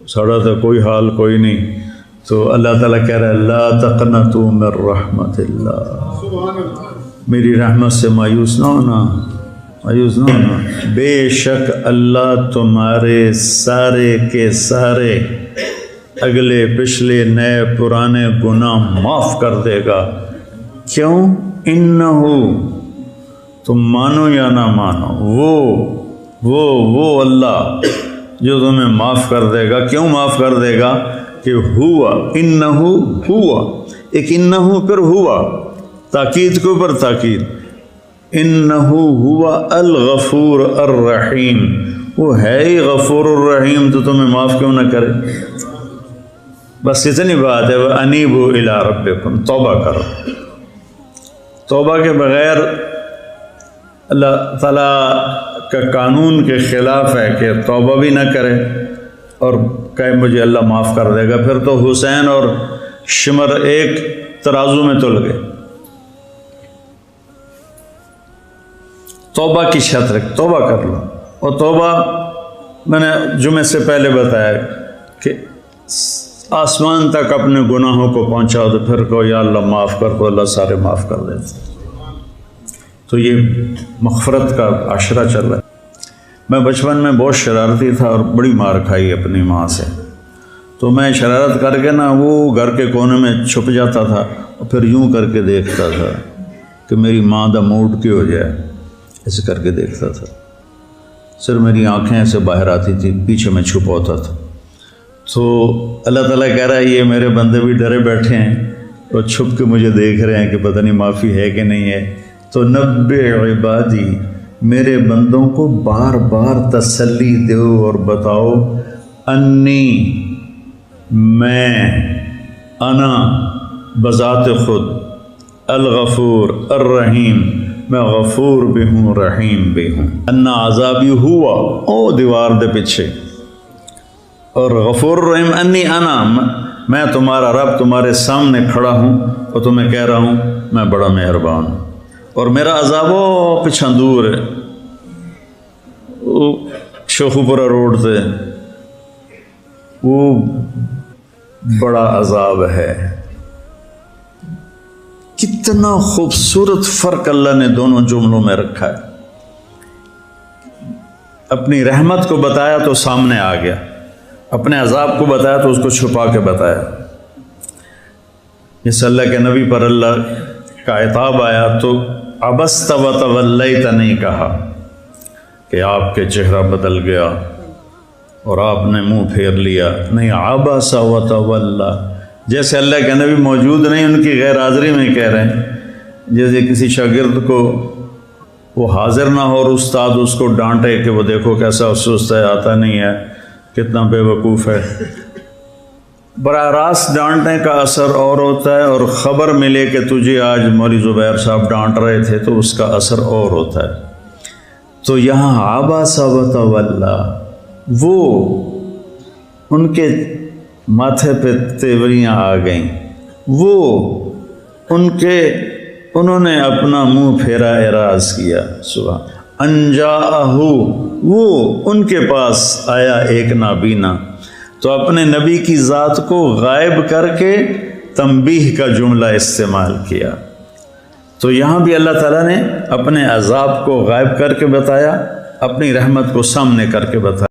ساڑا تو کوئی حال کوئی نہیں، تو اللہ تعالیٰ کہہ رہا ہے لا تقنطوا من رحمت اللہ، میری رحمت سے مایوس نہ ہونا، مایوس نہ ہونا، بے شک اللہ تمہارے سارے کے سارے اگلے پچھلے نئے پرانے گناہ معاف کر دے گا۔ کیوں؟ انہو، تم مانو یا نہ مانو، وہ اللہ جو تمہیں معاف کر دے گا۔ کیوں معاف کر دے گا؟ کہ ہوا، انہو ہوا، ایک انہو پھر ہوا، تاکید کے اوپر تاکید، انہو ہوا الغفور الرحیم، وہ ہے ہی غفور الرحیم، تو تمہیں معاف کیوں نہ کرے؟ بس اتنی بات ہے، وَأَنِيبُوا إِلَىٰ رَبِّكُمْ، توبہ کرو۔ توبہ کے بغیر اللہ تعالیٰ کا قانون کے خلاف ہے کہ توبہ بھی نہ کرے اور کہے مجھے اللہ معاف کر دے گا، پھر تو حسین اور شمر ایک ترازو میں تل گئے۔ توبہ کی شرط رکھ، توبہ کر لو، اور توبہ میں نے جمعے سے پہلے بتایا کہ آسمان تک اپنے گناہوں کو پہنچاؤ تو پھر کہو یا اللہ معاف کر، تو اللہ سارے معاف کر دیتے۔ تو یہ مغفرت کا عشرہ چل رہا ہے۔ میں بچپن میں بہت شرارتی تھا اور بڑی مار کھائی اپنی ماں سے، تو میں شرارت کر کے نا وہ گھر کے کونے میں چھپ جاتا تھا اور پھر یوں کر کے دیکھتا تھا کہ میری ماں دا موڈ کی ہو جائے، ایسے کر کے دیکھتا تھا، صرف میری آنکھیں ایسے باہر آتی تھی، پیچھے میں چھپ ہوتا تھا۔ تو اللہ تعالیٰ کہہ رہا ہے یہ میرے بندے بھی ڈرے بیٹھے ہیں اور چھپ کے مجھے دیکھ رہے ہیں کہ پتہ نہیں معافی ہے کہ نہیں ہے۔ تو نبئ عبادی، میرے بندوں کو بار بار تسلی دو اور بتاؤ، انی، میں، انا بذات خود، الغفور الرحیم، میں غفور بھی ہوں رحیم بھی ہوں، انا عذابی ہوا، او دیوار دے پیچھے، اور غفور الرحیم انی انا، میں تمہارا رب تمہارے سامنے کھڑا ہوں اور تمہیں کہہ رہا ہوں میں بڑا مہربان ہوں، اور میرا عذاب وہ پچھا دور ہے، وہ شوخو پورا روڈ سے، وہ بڑا عذاب ہے۔ کتنا خوبصورت فرق اللہ نے دونوں جملوں میں رکھا ہے۔ اپنی رحمت کو بتایا تو سامنے آ گیا، اپنے عذاب کو بتایا تو اس کو چھپا کے بتایا۔ جس اللہ کے نبی پر اللہ کا عتاب آیا تو عبست وتولیت نہیں کہا کہ آپ کے چہرہ بدل گیا اور آپ نے منہ پھیر لیا، نہیں، عبس وتولی، جیسے اللہ کے نبی موجود نہیں، ان کی غیر حاضری میں کہہ رہے ہیں، جیسے کسی شاگرد کو وہ حاضر نہ ہو اور استاد اس کو ڈانٹے کہ وہ دیکھو کیسا سست ہے، آتا نہیں ہے، کتنا بے وقوف ہے۔ براہ راست ڈانٹنے کا اثر اور ہوتا ہے، اور خبر ملے کہ تجھے آج مولوی زبیر صاحب ڈانٹ رہے تھے تو اس کا اثر اور ہوتا ہے۔ تو یہاں عبس وتولی، وہ ان کے ماتھے پہ تیوریاں آ گئیں، وہ انہوں نے اپنا منہ پھیرا، اعراض کیا، سبحان انجاءہ، وہ ان کے پاس آیا ایک نابینا، تو اپنے نبی کی ذات کو غائب کر کے تنبیہ کا جملہ استعمال کیا۔ تو یہاں بھی اللہ تعالیٰ نے اپنے عذاب کو غائب کر کے بتایا، اپنی رحمت کو سامنے کر کے بتایا۔